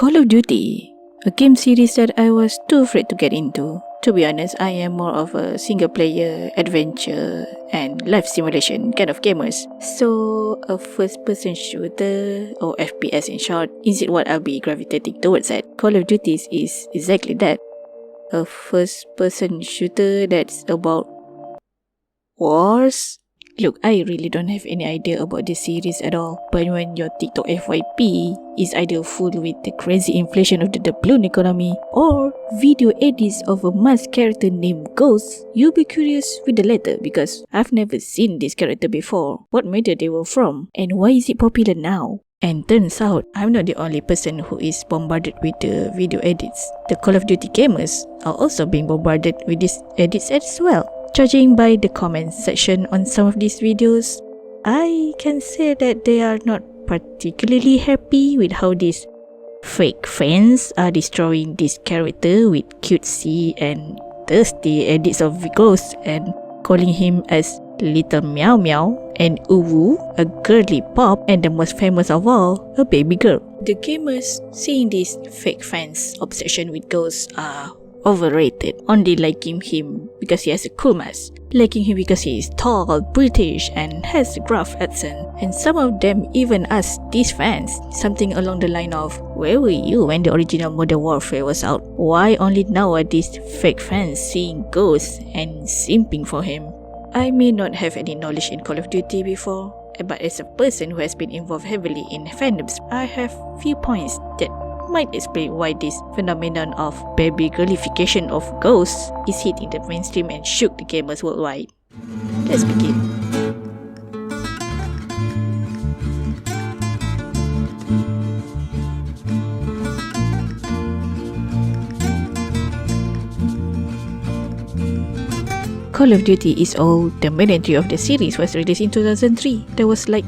Call of Duty, a game series that I was too afraid to get into. To be honest, I am more of a single-player, adventure, and life simulation kind of gamers. So, a first-person shooter, or FPS in short, is it what I'll be gravitating towards at? Call of Duty is exactly that. A first-person shooter that's about wars? Look, I really don't have any idea about this series at all, but when your TikTok FYP is either full with the crazy inflation of the doubloon economy or video edits of a masked character named Ghost, you'll be curious with the latter because I've never seen this character before, what media they were from, and why is it popular now? And turns out, I'm not the only person who is bombarded with the video edits. The Call of Duty gamers are also being bombarded with these edits as well. Judging by the comments section on some of these videos, I can say that they are not particularly happy with how these fake fans are destroying this character with cutesy and thirsty edits of Ghost and calling him as Little Meow Meow and Uwu, a girly pop, and the most famous of all, a baby girl. The gamers seeing these fake fans' obsession with Ghost are overrated, only liking him because he has a cool mask, liking him because he is tall, British, and has a gruff accent. And some of them even ask these fans something along the line of, where were you when the original Modern Warfare was out? Why only now are these fake fans seeing Ghosts and simping for him? I may not have any knowledge in Call of Duty before, but as a person who has been involved heavily in fandoms, I have few points that might explain why this phenomenon of babygirlification of ghosts is hitting the mainstream and shook the gamers worldwide. Let's begin. Call of Duty is old. The main entry of the series was released in 2003. That was like,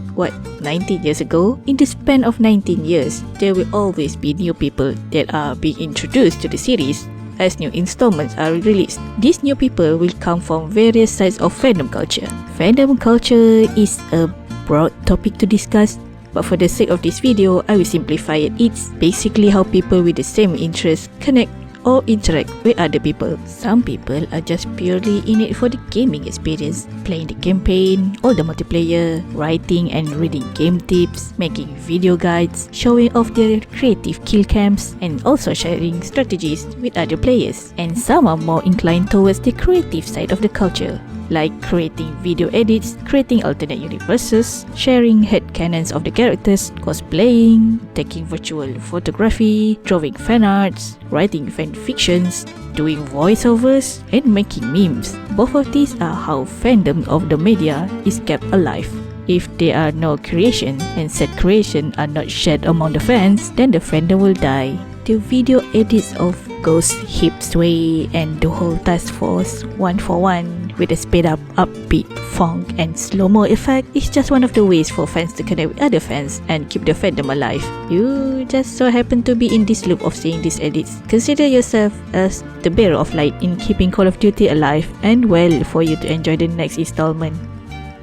19 years ago? In the span of 19 years, there will always be new people that are being introduced to the series as new installments are released. These new people will come from various sides of fandom culture. Fandom culture is a broad topic to discuss, but for the sake of this video, I will simplify it. It's basically how people with the same interests connect or interact with other people. Some people are just purely in it for the gaming experience, playing the campaign or the multiplayer, writing and reading game tips, making video guides, showing off their creative kill cams, and also sharing strategies with other players. And some are more inclined towards the creative side of the culture, like creating video edits, creating alternate universes, sharing headcanons of the characters, cosplaying, taking virtual photography, drawing fan arts, writing fan fictions, doing voiceovers, and making memes. Both of these are how fandom of the media is kept alive. If there are no creation and said creation are not shared among the fans, then the fandom will die. The video edits of Ghost Hip Sway and the whole task force 1-for-1 with a sped up, upbeat, funk and slow-mo effect is just one of the ways for fans to connect with other fans and keep the fandom alive. You just so happen to be in this loop of seeing these edits. Consider yourself as the bearer of light in keeping Call of Duty alive and well for you to enjoy the next installment.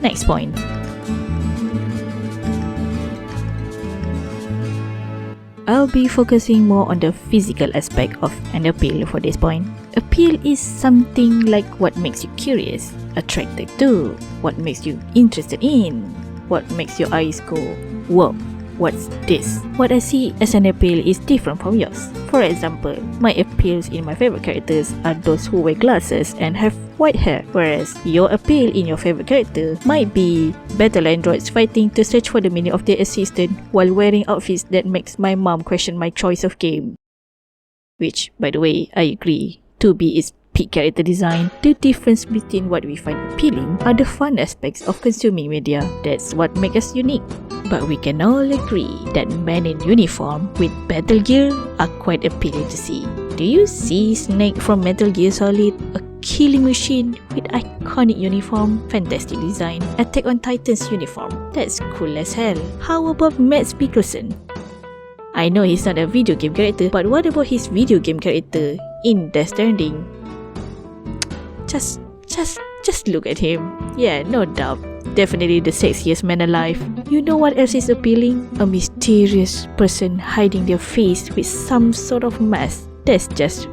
Next point. I'll be focusing more on the physical aspect of an appeal for this point. Appeal is something like what makes you curious, attracted to, what makes you interested in, what makes your eyes go, whoa, what's this? What I see as an appeal is different from yours. For example, my appeals in my favorite characters are those who wear glasses and have white hair, whereas your appeal in your favorite character might be battle androids fighting to search for the meaning of their existence while wearing outfits that makes my mom question my choice of game. Which, by the way, I agree. 2B is peak character design. The difference between what we find appealing are the fun aspects of consuming media. That's what makes us unique. But we can all agree that men in uniform with battle gear are quite appealing to see. Do you see Snake from Metal Gear Solid? A killing machine with iconic uniform, fantastic design, Attack on Titan's uniform. That's cool as hell. How about Mads Mikkelsen? I know he's not a video game character, but what about his video game character in Death Stranding? Just look at him. Yeah, no doubt. Definitely the sexiest man alive. You know what else is appealing? A mysterious person hiding their face with some sort of mask that's just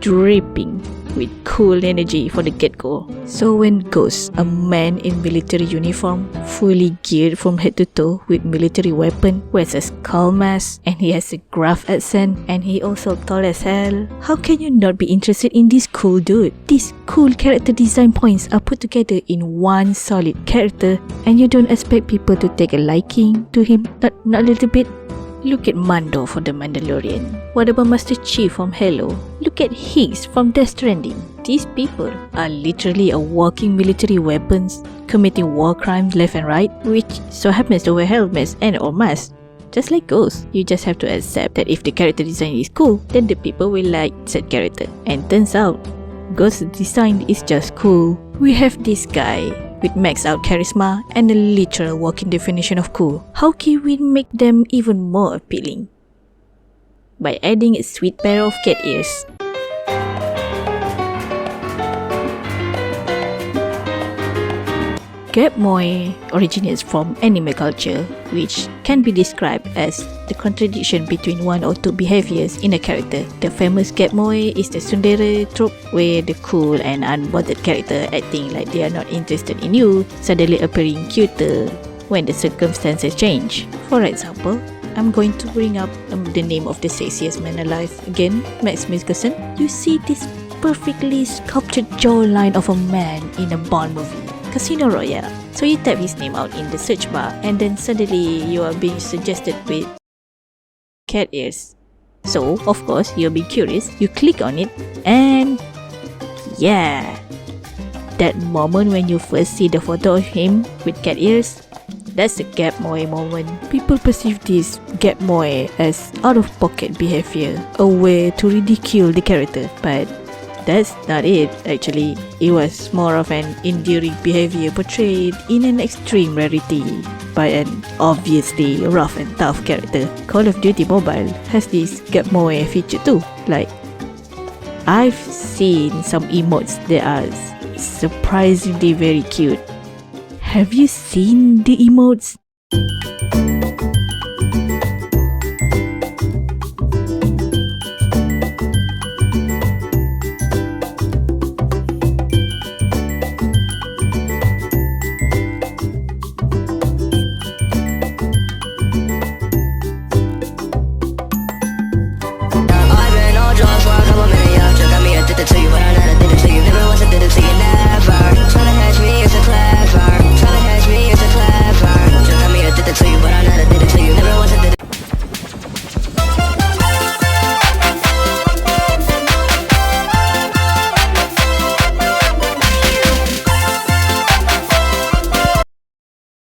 dripping with cool energy for the get-go. So when Ghost, a man in military uniform, fully geared from head to toe with military weapon, wears a skull mask, and he has a gruff accent, and he also tall as hell, how can you not be interested in this cool dude? These cool character design points are put together in one solid character, and you don't expect people to take a liking to him, not a little bit? Look at Mando for the Mandalorian. What about Master Chief from Halo? Look at Higgs from Death Stranding. These people are literally a walking military weapons, committing war crimes left and right, which so happens to wear helmets and or masks. Just like Ghost, you just have to accept that if the character design is cool, then the people will like said character. And turns out, Ghost's design is just cool. We have this guy with maxed out charisma and a literal walking definition of cool. How can we make them even more appealing? By adding a sweet pair of cat ears. Gap Moe originates from anime culture, which can be described as the contradiction between one or two behaviors in a character. The famous Gap Moe is the tsundere trope, where the cool and unbothered character acting like they are not interested in you, suddenly appearing cuter when the circumstances change. For example, I'm going to bring up the name of the sexiest man alive again, Max Mikkelsen. You see this perfectly sculptured jawline of a man in a Bond movie, Casino Royale. So you tap his name out in the search bar, and then suddenly you are being suggested with cat ears. So of course you're being curious, you click on it, and yeah, that moment when you first see the photo of him with cat ears, that's the Gap Moe moment. People perceive this Gap Moe as out-of-pocket behavior, a way to ridicule the character, but that's not it actually. It was more of an endearing behavior portrayed in an extreme rarity by an obviously rough and tough character. Call of Duty Mobile has this Gap Moe feature too. Like, I've seen some emotes that are surprisingly very cute. Have you seen the emotes?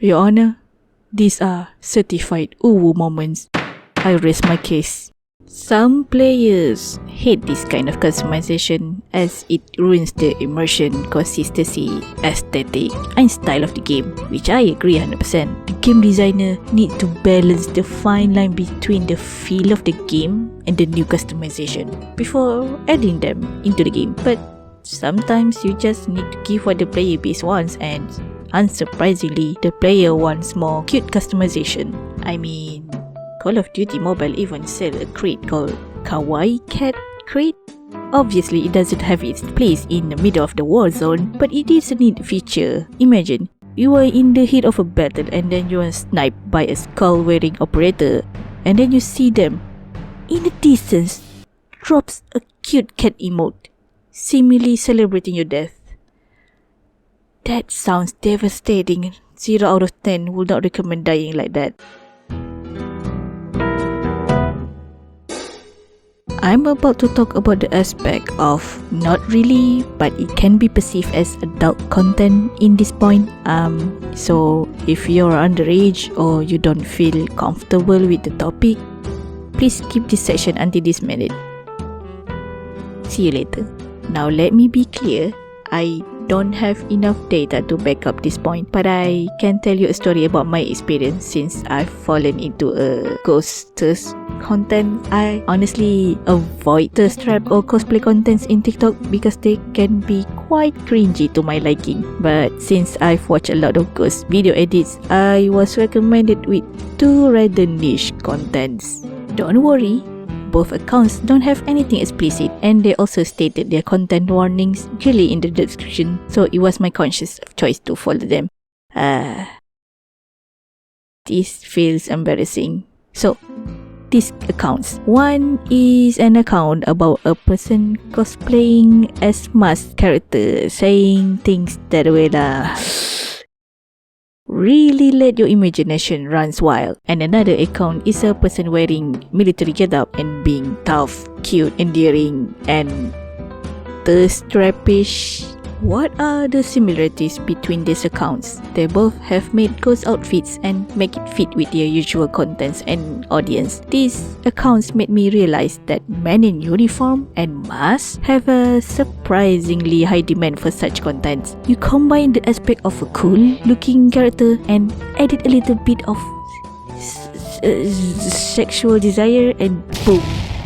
Your Honor, these are certified uwu moments. I raise my case. Some players hate this kind of customization as it ruins the immersion, consistency, aesthetic and style of the game, which I agree 100%. The game designer needs to balance the fine line between the feel of the game and the new customization before adding them into the game. But sometimes you just need to give what the player base wants, and unsurprisingly, the player wants more cute customization. I mean, Call of Duty Mobile even sell a crate called Kawaii Cat Crate. Obviously, it doesn't have its place in the middle of the war zone, but it is a neat feature. Imagine, you are in the heat of a battle and then you are sniped by a skull-wearing operator, and then you see them, in the distance, drops a cute cat emote, seemingly celebrating your death. That sounds devastating. 0 out of 10 would not recommend dying like that. I'm about to talk about the aspect of not really, but it can be perceived as adult content in this point. So if you're underage or you don't feel comfortable with the topic, please skip this section until this minute. See you later. Now let me be clear, I don't have enough data to back up this point, but I can tell you a story about my experience since I've fallen into a ghost thirst content. I honestly avoid thirst trap or cosplay contents in TikTok because they can be quite cringy to my liking. But since I've watched a lot of ghost video edits, I was recommended with 2 rather niche contents. Don't worry, both accounts don't have anything explicit, and they also stated their content warnings clearly in the description, so it was my conscious choice to follow them. This feels embarrassing. So, these accounts. One is an account about a person cosplaying as masked character, saying things that way lah. Really let your imagination runs wild. And another account is a person wearing military getup and being tough, cute, endearing, and thirst-trapish. What are the similarities between these accounts? They both have made ghost outfits and make it fit with their usual contents and audience. These accounts made me realize that men in uniform and masks have a surprisingly high demand for such contents. You combine the aspect of a cool-looking character and edit a little bit of sexual desire and boom.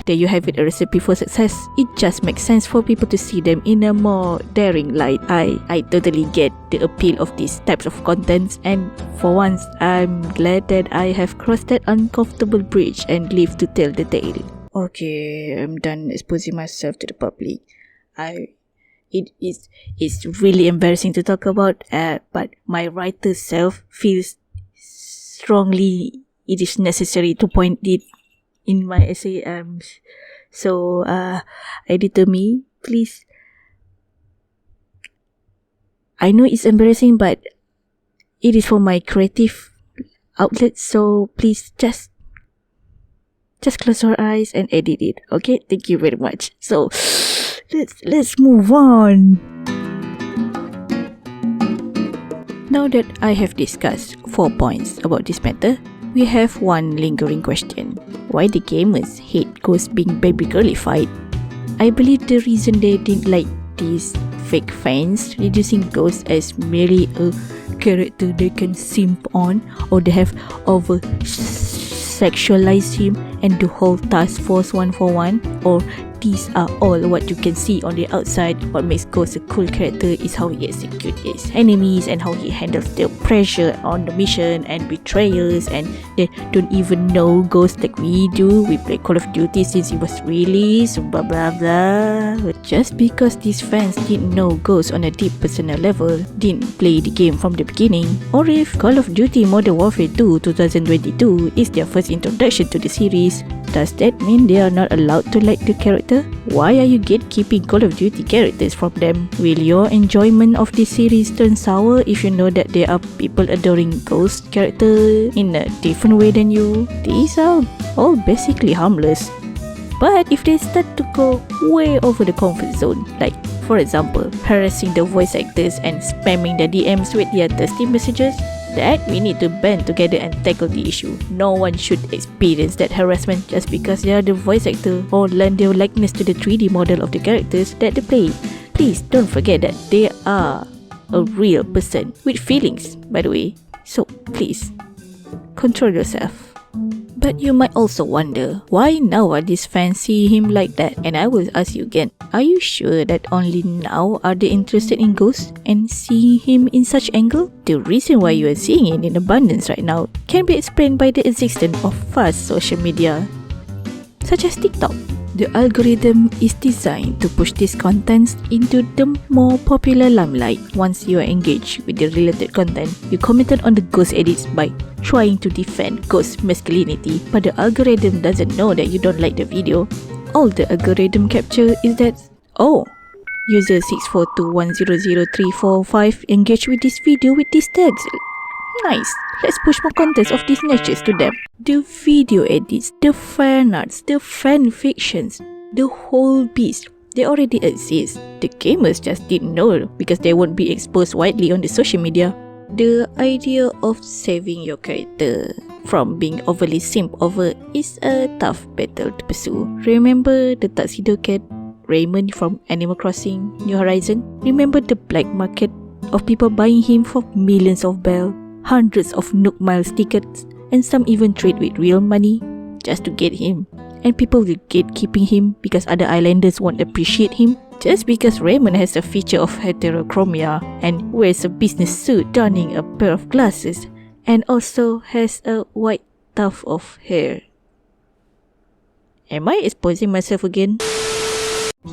There you have it, a recipe for success. It just makes sense for people to see them in a more daring light. I totally get the appeal of these types of contents, and for once, I'm glad that I have crossed that uncomfortable bridge and live to tell the tale. Okay, I'm done exposing myself to the public. It's really embarrassing to talk about, but my writer self feels strongly it is necessary to point it in my essay. So editor me, please. I know it's embarrassing, but it is for my creative outlet, so please just close your eyes and edit it. Okay, thank you very much. So let's move on. Now that I have discussed 4 points about this matter, we have one lingering question. Why the gamers hate ghosts being babygirlified? I believe the reason they didn't like these fake fans reducing ghosts as merely a character they can simp on, or they have over sexualized him and the whole task force 141, or these are all what you can see on the outside. What makes Ghost a cool character is how he executes his enemies and how he handles the pressure on the mission and betrayals, and they don't even know Ghost like we do. We play Call of Duty since it was released, blah blah blah. But just because these fans didn't know Ghost on a deep personal level, didn't play the game from the beginning, or if Call of Duty Modern Warfare 2 2022 is their first introduction to the series, does that mean they are not allowed to like the character? Why are you gatekeeping Call of Duty characters from them? Will your enjoyment of this series turn sour if you know that there are people adoring Ghost character in a different way than you? These are all basically harmless. But if they start to go way over the comfort zone, like for example, harassing the voice actors and spamming their DMs with their thirsty messages, that we need to band together and tackle the issue. No one should experience that harassment just because they are the voice actor or lend their likeness to the 3D model of the characters that they play. Please don't forget that they are a real person with feelings, by the way. So please, control yourself. But you might also wonder, why now are these fans see him like that? And I will ask you again, are you sure that only now are they interested in Ghost and see him in such angle? The reason why you are seeing it in abundance right now can be explained by the existence of fast social media, such as TikTok. The algorithm is designed to push these contents into the more popular limelight. Once you are engaged with the related content, you commented on the Ghost edits by trying to defend Ghost masculinity, but the algorithm doesn't know that you don't like the video. All the algorithm capture is that, oh, user 642100345 engaged with this video with these tags. Nice, let's push more contents of these natures to them. The video edits, the fan arts, the fan fictions, the whole beast, they already exist. The gamers just didn't know because they won't be exposed widely on the social media. The idea of saving your character from being overly simp over is a tough battle to pursue. Remember the Tuxedo Cat, Raymond from Animal Crossing New Horizon? Remember the black market of people buying him for millions of bells, hundreds of Nook Miles tickets, and some even trade with real money just to get him. And people will gatekeeping him because other islanders won't appreciate him. Just because Raymond has a feature of heterochromia and wears a business suit donning a pair of glasses and also has a white tuft of hair. Am I exposing myself again?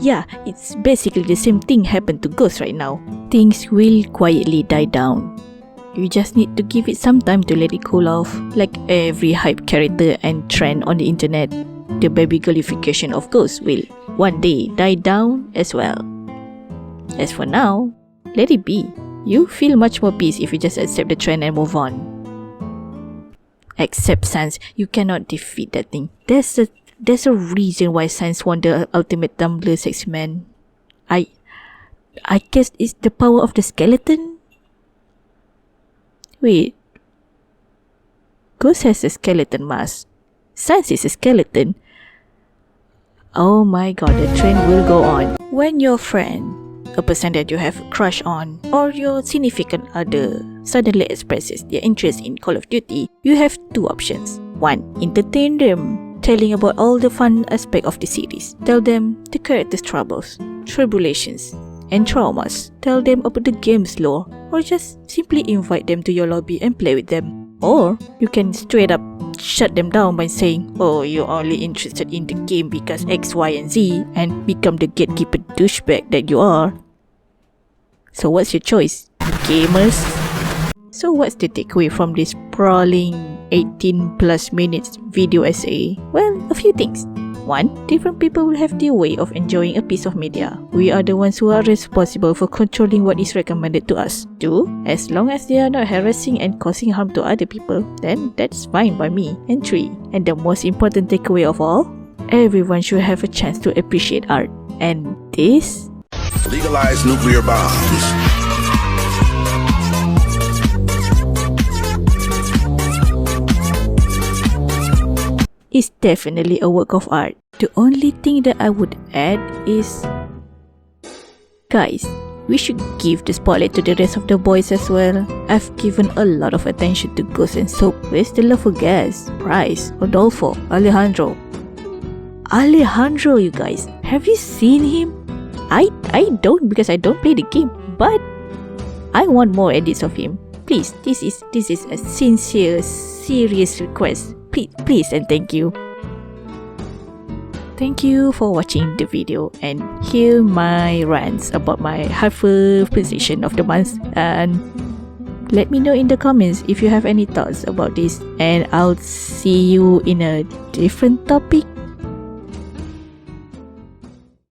Yeah, it's basically the same thing happened to Ghost right now. Things will quietly die down. You just need to give it some time to let it cool off. Like every hype character and trend on the internet, the babygirlification of Ghost will one day die down as well. As for now, let it be. You feel much more peace if you just accept the trend and move on. Accept Sans, you cannot defeat that thing. There's a reason why Sans won the ultimate Tumblr sex man. I guess it's the power of the skeleton? Wait. Ghost has a skeleton mask. Sans is a skeleton. Oh my god, the trend will go on. When your friend, a person that you have a crush on, or your significant other suddenly expresses their interest in Call of Duty, you have two options. One, entertain them, telling about all the fun aspect of the series. Tell them the character's troubles, tribulations, and traumas. Tell them about the game's lore, or just simply invite them to your lobby and play with them. Or you can straight up shut them down by saying, oh, you're only interested in the game because X, Y, and Z, and become the gatekeeper douchebag that you are. So what's your choice, gamers? So what's the takeaway from this sprawling 18 plus minutes video essay? Well, a few things. 1. Different people will have their way of enjoying a piece of media. We are the ones who are responsible for controlling what is recommended to us. 2. As long as they are not harassing and causing harm to other people, then that's fine by me. And 3. And the most important takeaway of all, everyone should have a chance to appreciate art. And this? Legalize nuclear bombs. Is definitely a work of art. The only thing that I would add is, guys, we should give the spotlight to the rest of the boys as well. I've given a lot of attention to Ghost and Soap. Where's the love for Gaz, Bryce, Rodolfo, Alejandro? Alejandro, you guys, have you seen him? I don't, because I don't play the game, but I want more edits of him. Please, this is a sincere, serious request. Please and thank you. Thank you for watching the video and hear my rants about my helpful position of the month, and let me know in the comments if you have any thoughts about this, and I'll see you in a different topic